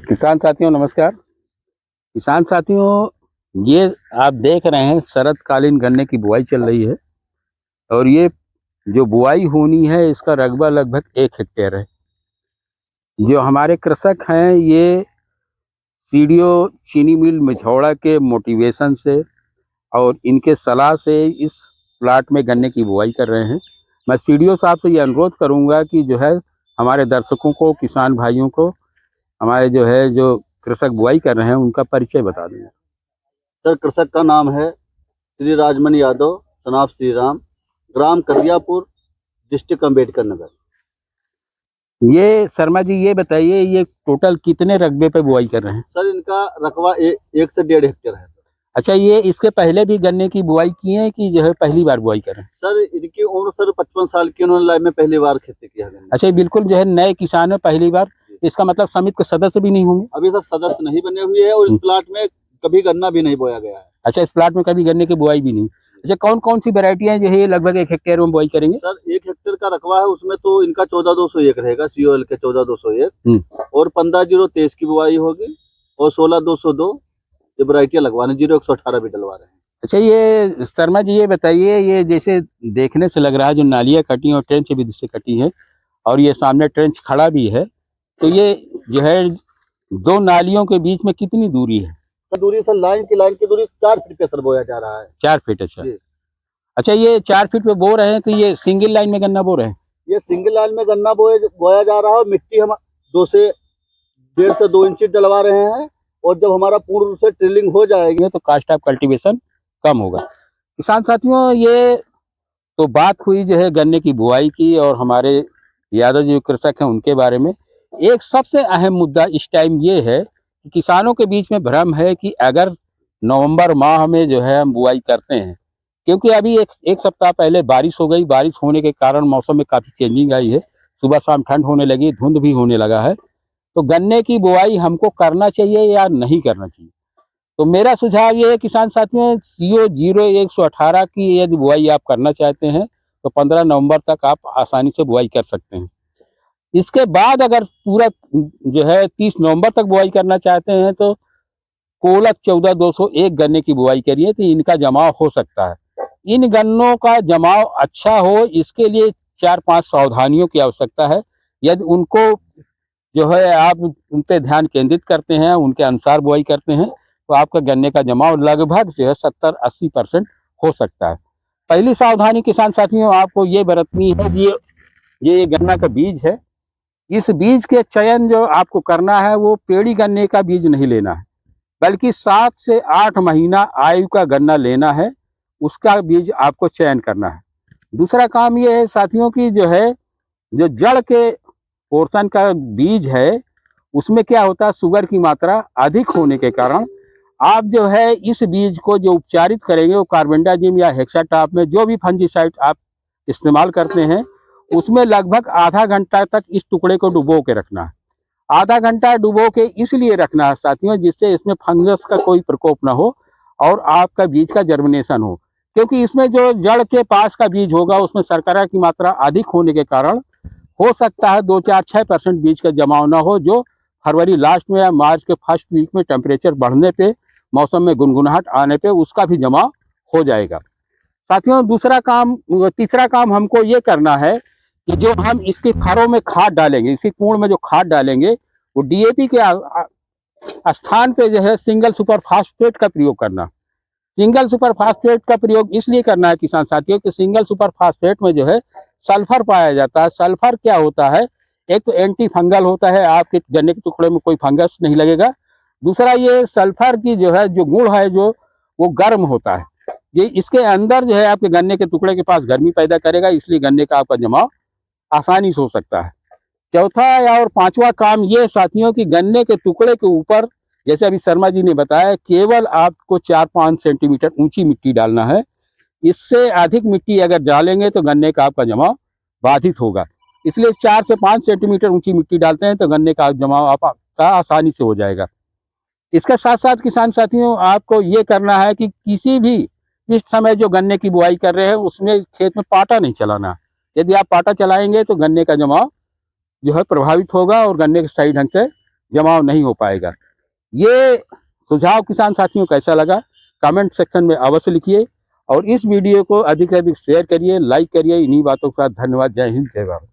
किसान साथियों नमस्कार। किसान साथियों, ये आप देख रहे हैं शरतकालीन गन्ने की बुआई चल रही है और ये जो बुआई होनी है इसका रकबा लगभग 1 हेक्टेयर है। जो हमारे कृषक हैं ये सीडीओ चीनी मिल मिझौड़ा के मोटिवेशन से और इनके सलाह से इस प्लाट में गन्ने की बुआई कर रहे हैं। मैं सीडीओ साहब से ये अनुरोध करूंगा कि जो है हमारे दर्शकों को, किसान भाइयों को, हमारे जो कृषक बुआई कर रहे हैं उनका परिचय बता दें। सर, कृषक का नाम है श्री राजमन यादव, सनाफ श्री राम, ग्राम कदियापुर, डिस्ट्रिक्ट अम्बेडकर नगर। ये शर्मा जी ये बताइए, ये टोटल कितने रकबे पे बुआई कर रहे हैं? सर, इनका रकबा 1 से 1.5 हेक्टेयर है। अच्छा, ये इसके पहले भी गन्ने की बुआई किए हैं कि जो है पहली बार बुआई कर रहे हैं? सर, इनकी उम्र सर 55 साल की, उन्होंने लाइफ में पहली बार खेती किया है। अच्छा, ये बिल्कुल जो है नए किसान है, पहली बार। इसका मतलब समिति के सदस्य भी नहीं होंगे? अभी सर सदस्य नहीं बने हुए हैं और इस प्लाट में कभी गन्ना भी नहीं बोया गया है। अच्छा, इस प्लाट में कभी गन्ने की बुआई भी नहीं। अच्छा, कौन कौन सी वैरायटी है जो है लगभग 1 हेक्टेयर में बुआई करेंगे? सर, 1 हेक्टेयर का रकबा है, उसमें तो इनका 14201 रहेगा, COL के 14201 और 15023 की बुआई होगी और 16202 ये वैरायटियां लगवाने, 0118 भी डलवा रहे हैं। अच्छा, ये शर्मा जी ये बताइए, ये जैसे देखने से लग रहा है जो नालियाँ कटी और ट्रेंच भी से कटी है और ये सामने ट्रेंच खड़ा भी है, तो ये जो है 2 नालियों के बीच में कितनी दूरी है? सर, दूरी सर लाइन की दूरी 4 फीट पे सर बोया जा रहा है। 4 फीट। अच्छा जी। अच्छा, ये 4 फीट पे बो रहे हैं तो ये सिंगल लाइन में गन्ना बो रहे हैं? ये सिंगल लाइन में गन्ना बोया जा रहा है और मिट्टी हम 1.5 से 2 इंच डलवा रहे हैं और जब हमारा पूर्ण रूप से ड्रिलिंग हो जाएगी तो कास्ट ऑफ कल्टीवेशन कम होगा। किसान साथियों, ये तो बात हुई जो है गन्ने की बुआई की और हमारे यादव जी कृषक हैं उनके बारे में। एक सबसे अहम मुद्दा इस टाइम ये है कि किसानों के बीच में भ्रम है कि अगर नवंबर माह में जो है हम बुआई करते हैं, क्योंकि अभी एक सप्ताह पहले बारिश हो गई, बारिश होने के कारण मौसम में काफ़ी चेंजिंग आई है, सुबह शाम ठंड होने लगी, धुंध भी होने लगा है, तो गन्ने की बुआई हमको करना चाहिए या नहीं करना चाहिए? तो मेरा सुझाव ये है किसान साथियों, CO 0118 की यदि बुआई आप करना चाहते हैं तो 15 नवंबर तक आप आसानी से बुआई कर सकते हैं। इसके बाद अगर पूरा जो है 30 नवंबर तक बुआई करना चाहते हैं तो कोलक 14201 गन्ने की बुआई करिए, तो इनका जमाव हो सकता है। इन गन्नों का जमाव अच्छा हो, इसके लिए 4-5 सावधानियों की आवश्यकता है। यदि उनको जो है आप उन पे ध्यान केंद्रित करते हैं, उनके अनुसार बुआई करते हैं, तो आपका गन्ने का जमाव लगभग जो है 70-80% हो सकता है। पहली सावधानी किसान साथियों आपको ये बरतनी है, ये गन्ना का बीज है। इस बीज के चयन जो आपको करना है वो पेड़ी गन्ने का बीज नहीं लेना है, बल्कि 7 से 8 महीना आयु का गन्ना लेना है, उसका बीज आपको चयन करना है। दूसरा काम ये है साथियों की जो है जो जड़ के पोर्शन का बीज है उसमें क्या होता है, शुगर की मात्रा अधिक होने के कारण आप जो है इस बीज को जो उपचारित करेंगे वो कार्बेंडाजिम या हेक्साटॉप में जो भी फंजीसाइड आप इस्तेमाल करते हैं उसमें लगभग आधा घंटा तक इस टुकड़े को डुबो के रखना है। आधा घंटा डुबो के इसलिए रखना है साथियों, जिससे इसमें फंगस का कोई प्रकोप ना हो और आपका बीज का जर्मिनेशन हो, क्योंकि इसमें जो जड़ के पास का बीज होगा उसमें शर्करा की मात्रा अधिक होने के कारण हो सकता है 2-4-6% बीज का जमाव ना हो, जो फरवरी लास्ट में या मार्च के फर्स्ट वीक में टेम्परेचर बढ़ने पे, मौसम में गुनगुनाहट आने पे उसका भी जमाव हो जाएगा। साथियों तीसरा काम हमको ये करना है कि जो हम इसके फरों में खाद डालेंगे, इसकी पूर्ण में जो खाद डालेंगे वो DAP के स्थान पे जो है सिंगल सुपर फास्फेट का प्रयोग करना। सिंगल सुपर फास्फेट का प्रयोग इसलिए करना है किसान साथियों कि सिंगल सुपर फास्फेट में जो है सल्फर पाया जाता है। सल्फर क्या होता है, एक तो एंटी फंगल होता है, आपके गन्ने के टुकड़े में कोई फंगस नहीं लगेगा। दूसरा ये सल्फर की जो है जो गुण है जो वो गर्म होता है, ये इसके अंदर जो है आपके गन्ने के टुकड़े के पास गर्मी पैदा करेगा, इसलिए गन्ने का आपका जमाव आसानी से हो सकता है। चौथा और पांचवा काम ये साथियों कि गन्ने के टुकड़े के ऊपर, जैसे अभी शर्मा जी ने बताया, केवल आपको 4-5 सेंटीमीटर ऊंची मिट्टी डालना है। इससे अधिक मिट्टी अगर डालेंगे तो गन्ने का आपका जमाव बाधित होगा, इसलिए 4 से 5 सेंटीमीटर ऊंची मिट्टी डालते हैं तो गन्ने का जमाव आपका आसानी से हो जाएगा। इसके साथ साथ किसान साथियों आपको ये करना है कि किसी भी इस समय जो गन्ने की बुआई कर रहे हैं उसमें खेत में पाटा नहीं चलाना। यदि आप पाटा चलाएंगे तो गन्ने का जमाव जो है प्रभावित होगा और गन्ने के सही ढंग से जमाव नहीं हो पाएगा। ये सुझाव किसान साथियों कैसा लगा कमेंट सेक्शन में अवश्य लिखिए और इस वीडियो को अधिक से अधिक शेयर करिए, लाइक करिए। इन्हीं बातों के साथ धन्यवाद। जय हिंद, जय भारत।